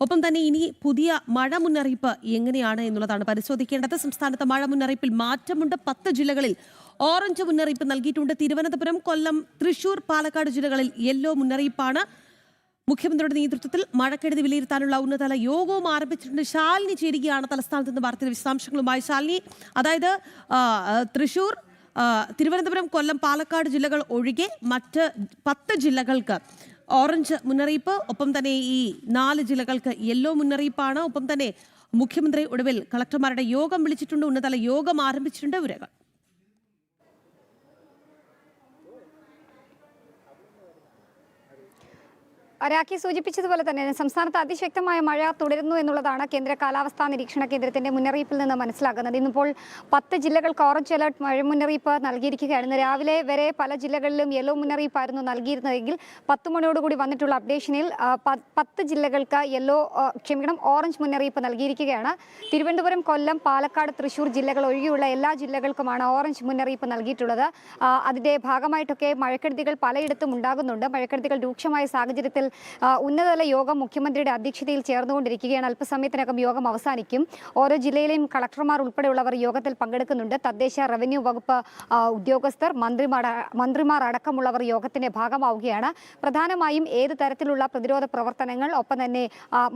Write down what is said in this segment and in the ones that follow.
ഒപ്പം തന്നെ ഇനി പുതിയ മഴ മുന്നറിയിപ്പ് എങ്ങനെയാണ് എന്നുള്ളതാണ് പരിശോധിക്കേണ്ടത്. സംസ്ഥാനത്ത് മഴ മുന്നറിയിപ്പിൽ മാറ്റമുണ്ട്. 10 ജില്ലകളിൽ ഓറഞ്ച് മുന്നറിയിപ്പ് നൽകിയിട്ടുണ്ട്. തിരുവനന്തപുരം, കൊല്ലം, തൃശൂർ, പാലക്കാട് ജില്ലകളിൽ യെല്ലോ മുന്നറിയിപ്പാണ്. മുഖ്യമന്ത്രിയുടെ നേതൃത്വത്തിൽ മഴക്കെടുതി വിലയിരുത്താനുള്ള ഉന്നതതല യോഗവും ആരംഭിച്ചിട്ടുണ്ട്. ശാലിനി ചേരുകയാണ് തലസ്ഥാനത്ത് നിന്ന് വാർത്തയുടെ വിശദാംശങ്ങളുമായി. ശാലിനി, അതായത് തൃശൂർ, തിരുവനന്തപുരം, കൊല്ലം, പാലക്കാട് ജില്ലകൾ ഒഴികെ മറ്റ് 10 ജില്ലകൾക്ക് ഓറഞ്ച് മുന്നറിയിപ്പ്. ഒപ്പം തന്നെ ഈ 4 ജില്ലകൾക്ക് യെല്ലോ മുന്നറിയിപ്പാണ്. ഒപ്പം തന്നെ മുഖ്യമന്ത്രി ഒടുവിൽ കളക്ടർമാരുടെ യോഗം വിളിച്ചിട്ടുണ്ട്. ഉന്നതതല യോഗം ആരംഭിച്ചിട്ടുണ്ട്. വിവരങ്ങൾ രാഖി സൂചിപ്പിച്ചതുപോലെ തന്നെ സംസ്ഥാനത്ത് അതിശക്തമായ മഴ തുടരുന്നു എന്നുള്ളതാണ് കേന്ദ്ര കാലാവസ്ഥാ നിരീക്ഷണ കേന്ദ്രത്തിന്റെ മുന്നറിയിപ്പിൽ നിന്ന് മനസ്സിലാക്കുന്നത്. ഇന്നിപ്പോൾ 10 ജില്ലകൾക്ക് ഓറഞ്ച് അലർട്ട് മഴ മുന്നറിയിപ്പ് നൽകിയിരിക്കുകയാണ്. ഇന്ന് രാവിലെ വരെ പല ജില്ലകളിലും യെല്ലോ മുന്നറിയിപ്പായിരുന്നു നൽകിയിരുന്നതെങ്കിൽ 10 മണിയോടുകൂടി വന്നിട്ടുള്ള അപ്ഡേഷനിൽ 10 ജില്ലകൾക്ക് ഓറഞ്ച് മുന്നറിയിപ്പ് നൽകിയിരിക്കുകയാണ്. തിരുവനന്തപുരം, കൊല്ലം, പാലക്കാട്, തൃശൂർ ജില്ലകൾ ഒഴികെയുള്ള എല്ലാ ജില്ലകൾക്കുമാണ് ഓറഞ്ച് മുന്നറിയിപ്പ് നൽകിയിട്ടുള്ളത്. അതിന്റെ ഭാഗമായിട്ടൊക്കെ മഴക്കെടുതികൾ പലയിടത്തും ഉണ്ടാകുന്നുണ്ട്. മഴക്കെടുതികൾ രൂക്ഷമായ സാഹചര്യത്തിൽ ഉന്നതതല യോഗം മുഖ്യമന്ത്രിയുടെ അധ്യക്ഷതയിൽ ചേർന്നുകൊണ്ടിരിക്കുകയാണ്. അല്പസമയത്തിനകം യോഗം അവസാനിക്കും. ഓരോ ജില്ലയിലെയും കളക്ടർമാർ ഉൾപ്പെടെയുള്ളവർ യോഗത്തിൽ പങ്കെടുക്കുന്നുണ്ട്. തദ്ദേശ റവന്യൂ വകുപ്പ് ഉദ്യോഗസ്ഥർ, മന്ത്രിമാർ അടക്കമുള്ളവർ യോഗത്തിന്റെ ഭാഗമാവുകയാണ്. പ്രധാനമായും ഏത് തരത്തിലുള്ള പ്രതിരോധ പ്രവർത്തനങ്ങൾ, ഒപ്പം തന്നെ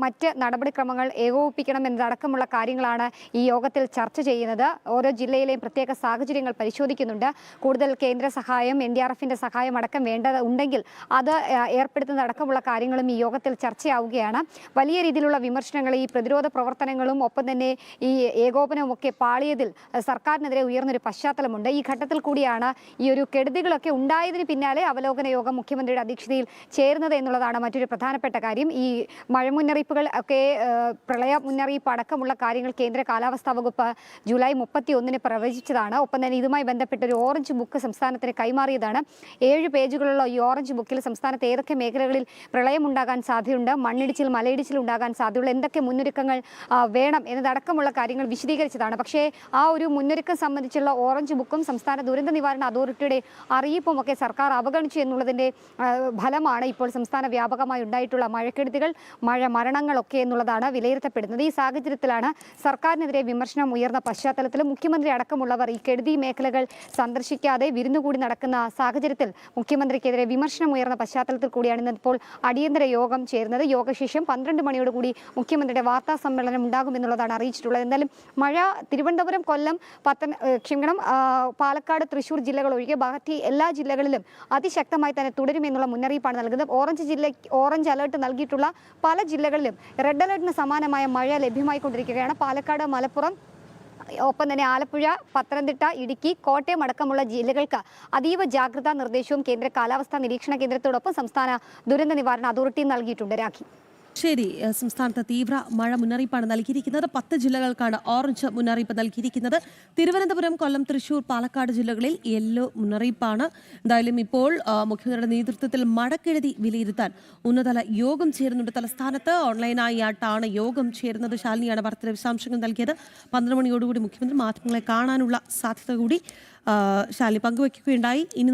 മറ്റ് നടപടിക്രമങ്ങൾ ഏകോപിപ്പിക്കണം എന്നതടക്കമുള്ള കാര്യങ്ങളാണ് ഈ യോഗത്തിൽ ചർച്ച ചെയ്യുന്നത്. ഓരോ ജില്ലയിലെയും പ്രത്യേക സാഹചര്യങ്ങൾ പരിശോധിക്കുന്നുണ്ട്. കൂടുതൽ കേന്ദ്ര സഹായം, NDRFന്റെ സഹായം അടക്കം ഉണ്ടെങ്കിൽ അത് ഏർപ്പെടുത്തുന്നതടക്കമുള്ള കാര്യങ്ങളും ഈ യോഗത്തിൽ ചർച്ചയാവുകയാണ്. വലിയ രീതിയിലുള്ള വിമർശനങ്ങൾ ഈ പ്രതിരോധ പ്രവർത്തനങ്ങളും ഒപ്പം തന്നെ ഈ ഏകോപനവും ഒക്കെ പാളിയതിൽ സർക്കാരിനെതിരെ ഉയർന്നൊരു പശ്ചാത്തലമുണ്ട്. ഈ ഘട്ടത്തിൽ കൂടിയാണ് ഈ ഒരു കെടുതികളൊക്കെ ഉണ്ടായതിന് പിന്നാലെ അവലോകന യോഗം മുഖ്യമന്ത്രിയുടെ അധ്യക്ഷതയിൽ ചേരുന്നത് എന്നുള്ളതാണ് മറ്റൊരു പ്രധാനപ്പെട്ട കാര്യം. ഈ മഴ മുന്നറിയിപ്പുകൾ ഒക്കെ, പ്രളയ മുന്നറിയിപ്പ് അടക്കമുള്ള കാര്യങ്ങൾ കേന്ദ്ര കാലാവസ്ഥാ വകുപ്പ് ജൂലൈ 31 പ്രവചിച്ചതാണ്. ഒപ്പം തന്നെ ഇതുമായി ബന്ധപ്പെട്ട ഒരു ഓറഞ്ച് ബുക്ക് സംസ്ഥാനത്തിന് കൈമാറിയതാണ്. 7 പേജുകളുള്ള ഈ ഓറഞ്ച് ബുക്കിൽ സംസ്ഥാനത്ത് ഏതൊക്കെ മേഖലകളിൽ പ്രളയം ഉണ്ടാകാൻ സാധ്യതയുണ്ട്, മണ്ണിടിച്ചിൽ, മലയിടിച്ചിൽ ഉണ്ടാകാൻ സാധ്യതയുള്ള എന്തൊക്കെ മുന്നൊരുക്കങ്ങൾ വേണം എന്നതടക്കമുള്ള കാര്യങ്ങൾ വിശദീകരിച്ചതാണ്. പക്ഷേ ആ ഒരു മുന്നൊരുക്കം സംബന്ധിച്ചുള്ള ഓറഞ്ച് ബുക്കും സംസ്ഥാന ദുരന്ത നിവാരണ അതോറിറ്റിയുടെ അറിയിപ്പും ഒക്കെ സർക്കാർ അവഗണിച്ചു എന്നുള്ളതിൻ്റെ ഫലമാണ് ഇപ്പോൾ സംസ്ഥാന വ്യാപകമായി ഉണ്ടായിട്ടുള്ള മഴക്കെടുതികൾ, മരണങ്ങളൊക്കെ എന്നുള്ളതാണ് വിലയിരുത്തപ്പെടുന്നത്. ഈ സാഹചര്യത്തിലാണ് സർക്കാരിനെതിരെ വിമർശനം ഉയർന്ന പശ്ചാത്തലത്തിൽ മുഖ്യമന്ത്രി അടക്കമുള്ളവർ ഈ കെടുതി മേഖലകൾ സന്ദർശിക്കാതെ വിരുന്നുകൂടി നടക്കുന്ന സാഹചര്യത്തിൽ മുഖ്യമന്ത്രിക്കെതിരെ വിമർശനം ഉയർന്ന പശ്ചാത്തലത്തിൽ കൂടിയാണ് ഇന്നിപ്പോൾ അടിയന്തര യോഗം ചേരുന്നത്. യോഗശേഷം 12 മണിയോടുകൂടി മുഖ്യമന്ത്രിയുടെ വാർത്താ സമ്മേളനം ഉണ്ടാകുമെന്നുള്ളതാണ് അറിയിച്ചിട്ടുള്ളത്. എന്തായാലും മഴ തിരുവനന്തപുരം, കൊല്ലം, പാലക്കാട്, തൃശൂർ ജില്ലകൾ ഒഴികെ ബാക്കി എല്ലാ ജില്ലകളിലും അതിശക്തമായി തന്നെ തുടരുമെന്നുള്ള മുന്നറിയിപ്പാണ് നൽകുന്നത്. ഓറഞ്ച് അലർട്ട് നൽകിയിട്ടുള്ള പല ജില്ലകളിലും റെഡ് അലർട്ടിന് സമാനമായ മഴ ലഭ്യമായിക്കൊണ്ടിരിക്കുകയാണ്. പാലക്കാട്, മലപ്പുറം, ഒപ്പം തന്നെ ആലപ്പുഴ, പത്തനംതിട്ട, ഇടുക്കി, കോട്ടയം അടക്കമുള്ള ജില്ലകൾക്ക് അതീവ ജാഗ്രതാ നിർദ്ദേശവും കേന്ദ്ര കാലാവസ്ഥാ നിരീക്ഷണ കേന്ദ്രത്തോടൊപ്പം സംസ്ഥാന ദുരന്ത നിവാരണ അതോറിറ്റിയും നൽകിയിട്ടുണ്ട്. രാഖി, ശരി. സംസ്ഥാനത്ത് തീവ്ര മഴ മുന്നറിയിപ്പാണ് നൽകിയിരിക്കുന്നത്. 10 ജില്ലകൾക്കാണ് ഓറഞ്ച് മുന്നറിയിപ്പ് നൽകിയിരിക്കുന്നത്. തിരുവനന്തപുരം, കൊല്ലം, തൃശൂർ, പാലക്കാട് ജില്ലകളിൽ യെല്ലോ മുന്നറിയിപ്പാണ്. എന്തായാലും ഇപ്പോൾ മുഖ്യമന്ത്രിയുടെ നേതൃത്വത്തിൽ മഴക്കെടുതി വിലയിരുത്താൻ ഉന്നതതല യോഗം ചേരുന്നുണ്ട്. തലസ്ഥാനത്ത് ഓൺലൈനായിട്ടാണ് യോഗം ചേരുന്നത്. ശാലിനിയാണ് വാർത്തയുടെ വിശദാംശങ്ങൾ നൽകിയത്. 12 മണിയോടുകൂടി മുഖ്യമന്ത്രി മാധ്യമങ്ങളെ കാണാനുള്ള സാധ്യത കൂടി ശാലിനി പങ്കുവയ്ക്കുകയുണ്ടായി. ഇനി